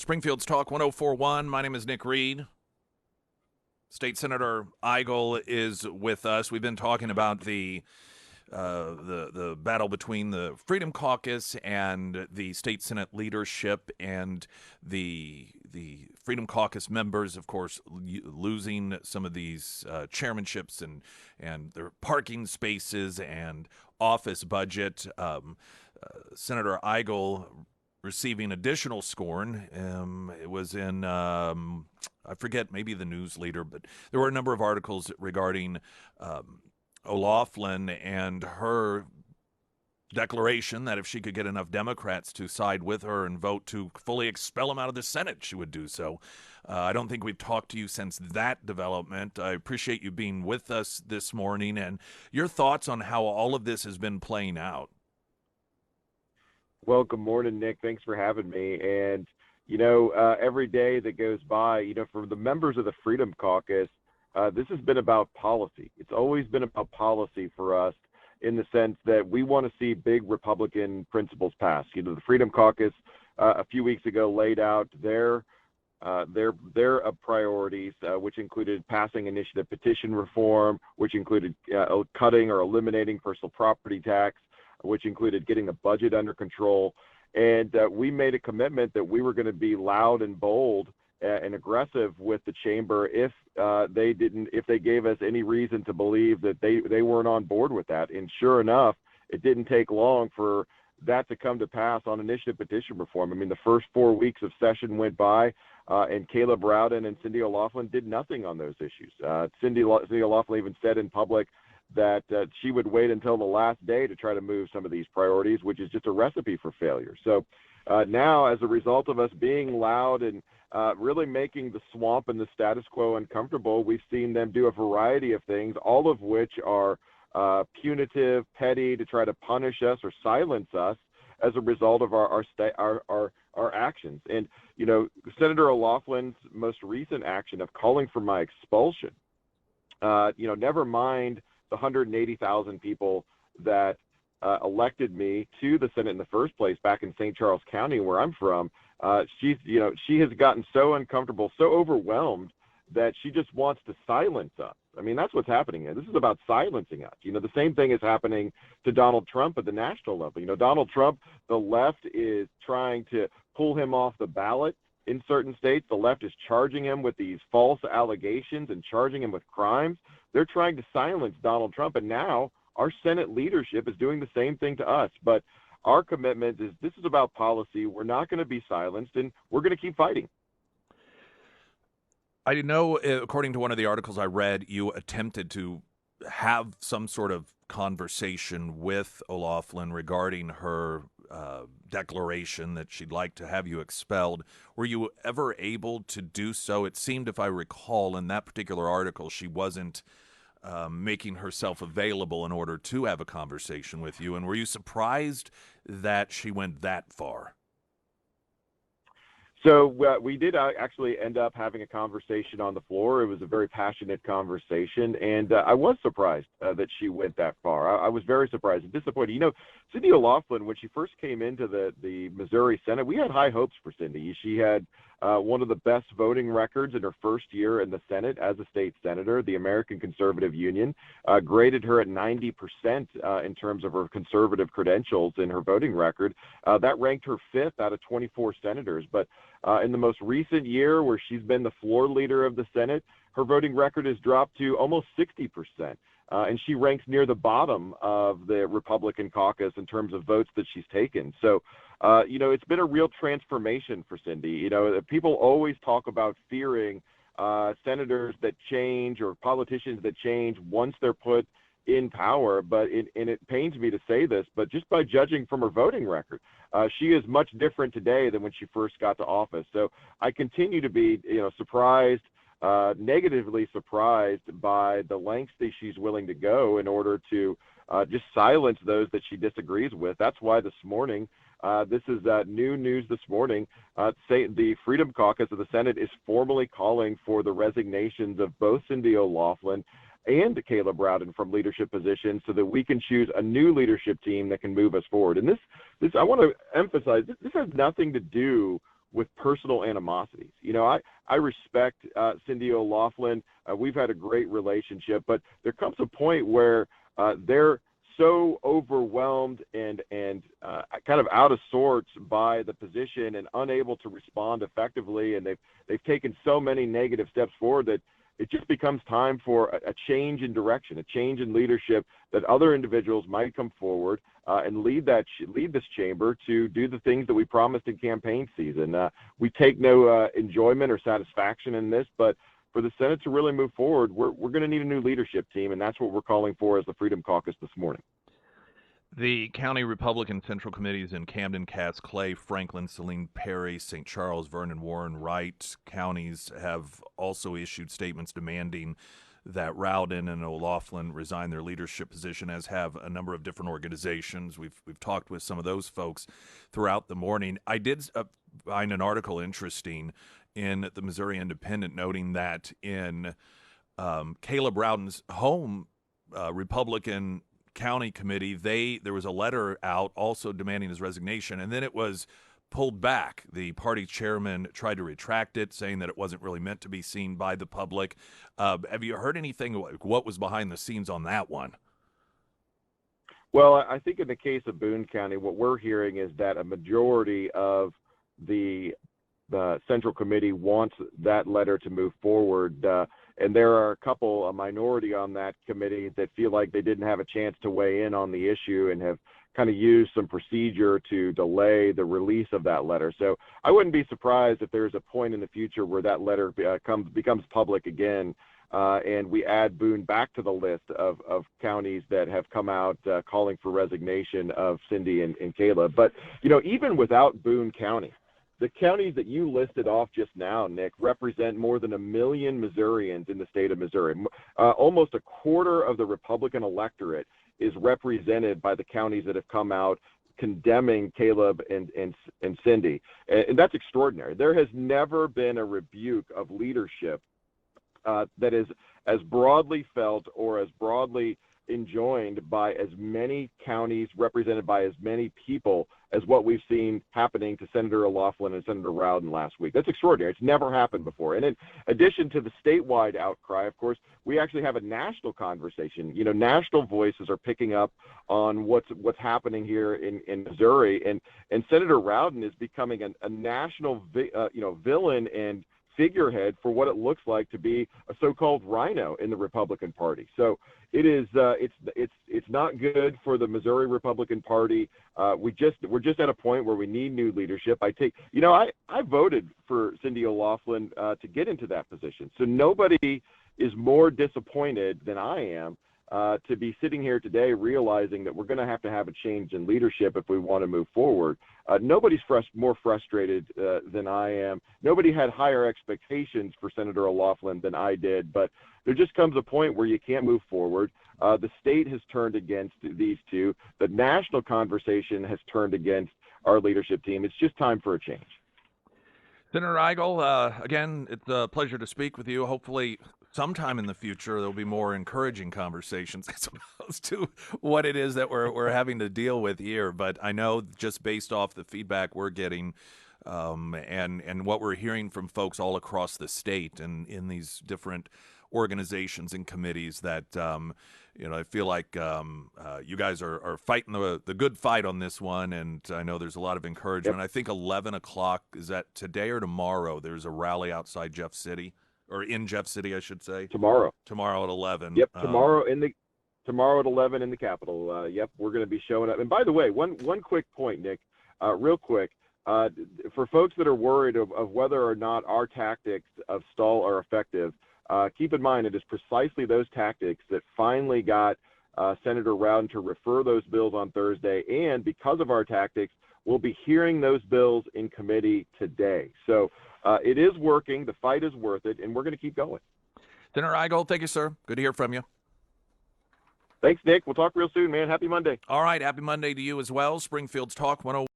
Springfield's Talk 1041. My name is Nick Reed. State Senator Eigel is with us. We've been talking about the battle between the Freedom Caucus and the state Senate leadership, and the Freedom Caucus members, of course, losing some of these chairmanships and their parking spaces and office budget. Senator Eigel receiving additional scorn. It was in, I forget, maybe the News Leader, but there were a number of articles regarding O'Loughlin and her declaration that if she could get enough Democrats to side with her and vote to fully expel him out of the Senate, she would do so. I don't think we've talked to you since that development. I appreciate you being with us this morning and your thoughts on how all of this has been playing out. Well, good morning, Nick. Thanks for having me. And, every day that goes by, for the members of the Freedom Caucus, this has been about policy. It's always been about policy for us in the sense that we want to see big Republican principles passed. The Freedom Caucus a few weeks ago laid out their priorities, which included passing initiative petition reform, which included cutting or eliminating personal property tax, which included getting the budget under control. And we made a commitment that we were going to be loud and bold and aggressive with the chamber if they gave us any reason to believe that they weren't on board with that. And sure enough, it didn't take long for that to come to pass on initiative petition reform. I mean, the first 4 weeks of session went by, and Caleb Rowden and Cindy O'Loughlin did nothing on those issues. Cindy O'Loughlin even said in public that she would wait until the last day to try to move some of these priorities, which is just a recipe for failure. So now, as a result of us being loud and really making the swamp and the status quo uncomfortable, we've seen them do a variety of things, all of which are punitive, petty, to try to punish us or silence us as a result of our actions. And, Senator O'Loughlin's most recent action of calling for my expulsion, never mind the 180,000 people that elected me to the Senate in the first place back in St. Charles County, where I'm from. She has gotten so uncomfortable, so overwhelmed that she just wants to silence us. I mean, that's what's happening here. This is about silencing us. The same thing is happening to Donald Trump at the national level. Donald Trump, the left is trying to pull him off the ballot in certain states. The left is charging him with these false allegations and charging him with crimes. They're trying to silence Donald Trump, and now our Senate leadership is doing the same thing to us. But our commitment is this is about policy. We're not going to be silenced, and we're going to keep fighting. I know, according to one of the articles I read, you attempted to have some sort of conversation with O'Loughlin regarding her declaration that she'd like to have you expelled. Were you ever able to do so? It seemed, if I recall, in that particular article, she wasn't making herself available in order to have a conversation with you. And were you surprised that she went that far? So we did actually end up having a conversation on the floor. It was a very passionate conversation, and I was surprised that she went that far. I was very surprised and disappointed. Cindy O'Loughlin, when she first came into the Missouri Senate, we had high hopes for Cindy. She had one of the best voting records in her first year in the Senate as a state senator. The American Conservative Union graded her at 90% in terms of her conservative credentials in her voting record. That ranked her fifth out of 24 senators. But in the most recent year, where she's been the floor leader of the Senate, her voting record has dropped to almost 60%. And she ranks near the bottom of the Republican caucus in terms of votes that she's taken. So, it's been a real transformation for Cindy. People always talk about fearing senators that change or politicians that change once they're put in power. But it pains me to say this, but just by judging from her voting record, she is much different today than when she first got to office. So I continue to be, surprised, negatively surprised by the lengths that she's willing to go in order to just silence those that she disagrees with. That's why this morning, this is new news this morning, the Freedom Caucus of the Senate is formally calling for the resignations of both Cindy O'Loughlin and Caleb Rowden from leadership positions so that we can choose a new leadership team that can move us forward. And this I want to emphasize, this has nothing to do with personal animosities. I respect Cindy O'Loughlin. We've had a great relationship, but there comes a point where they're so overwhelmed and kind of out of sorts by the position and unable to respond effectively, and they've taken so many negative steps forward that it just becomes time for a change in direction, a change in leadership, that other individuals might come forward and lead this chamber to do the things that we promised in campaign season. We take no enjoyment or satisfaction in this, but for the Senate to really move forward, we're going to need a new leadership team, and that's what we're calling for as the Freedom Caucus this morning. The county Republican Central Committees in Camden, Cass, Clay, Franklin, Saline, Perry, St. Charles, Vernon, Warren, Wright counties have also issued statements demanding that Rowden and O'Loughlin resign their leadership position, as have a number of different organizations. We've talked with some of those folks throughout the morning. I did find an article interesting in the Missouri Independent noting that in Caleb Rowden's home Republican county committee, there was a letter out also demanding his resignation, and then it was pulled back. The party chairman tried to retract it, saying that it wasn't really meant to be seen by the public. Have you heard anything? What was behind the scenes on that one? Well, I think in the case of Boone County, what we're hearing is that a majority of the Central Committee wants that letter to move forward. And there are a minority on that committee that feel like they didn't have a chance to weigh in on the issue and have kind of used some procedure to delay the release of that letter. So I wouldn't be surprised if there's a point in the future where that letter becomes public again, and we add Boone back to the list of counties that have come out calling for resignation of Cindy and Caleb. But, even without Boone County, the counties that you listed off just now, Nick, represent more than 1 million Missourians in the state of Missouri. Almost a quarter of the Republican electorate is represented by the counties that have come out condemning Caleb and Cindy. And that's extraordinary. There has never been a rebuke of leadership that is as broadly felt or as broadly enjoined by as many counties, represented by as many people, as what we've seen happening to Senator O'Loughlin and Senator Rowden last week. That's extraordinary. It's never happened before. And in addition to the statewide outcry, of course, we actually have a national conversation. National voices are picking up on what's happening here in Missouri, and Senator Rowden is becoming a national villain and figurehead for what it looks like to be a so-called rhino in the Republican Party. So it is it's not good for the Missouri Republican Party. We're just at a point where we need new leadership. I voted for Cindy O'Loughlin to get into that position. So nobody is more disappointed than I am to be sitting here today realizing that we're going to have a change in leadership if we want to move forward. Nobody's more frustrated than I am. Nobody had higher expectations for Senator O'Loughlin than I did, but there just comes a point where you can't move forward. The state has turned against these two. The national conversation has turned against our leadership team. It's just time for a change. Senator Eigel, again, it's a pleasure to speak with you. Hopefully sometime in the future there'll be more encouraging conversations as opposed to what it is that we're having to deal with here. But I know just based off the feedback we're getting and what we're hearing from folks all across the state and in these different organizations and committees that I feel like you guys are fighting the good fight on this one, and I know there's a lot of encouragement. Yep. I think 11 o'clock, is that today or tomorrow? There's a rally outside Jeff City, or in Jeff City, I should say. Tomorrow at 11. Yep, tomorrow at 11 in the Capitol. Yep, we're going to be showing up. And by the way, one quick point, Nick, real quick. For folks that are worried of whether or not our tactics of stall are effective, keep in mind it is precisely those tactics that finally got Senator Rowden to refer those bills on Thursday, and because of our tactics, we'll be hearing those bills in committee today. So it is working. The fight is worth it, and we're going to keep going. Senator Eigel, thank you, sir. Good to hear from you. Thanks, Nick. We'll talk real soon, man. Happy Monday. All right. Happy Monday to you as well. Springfield's Talk 101.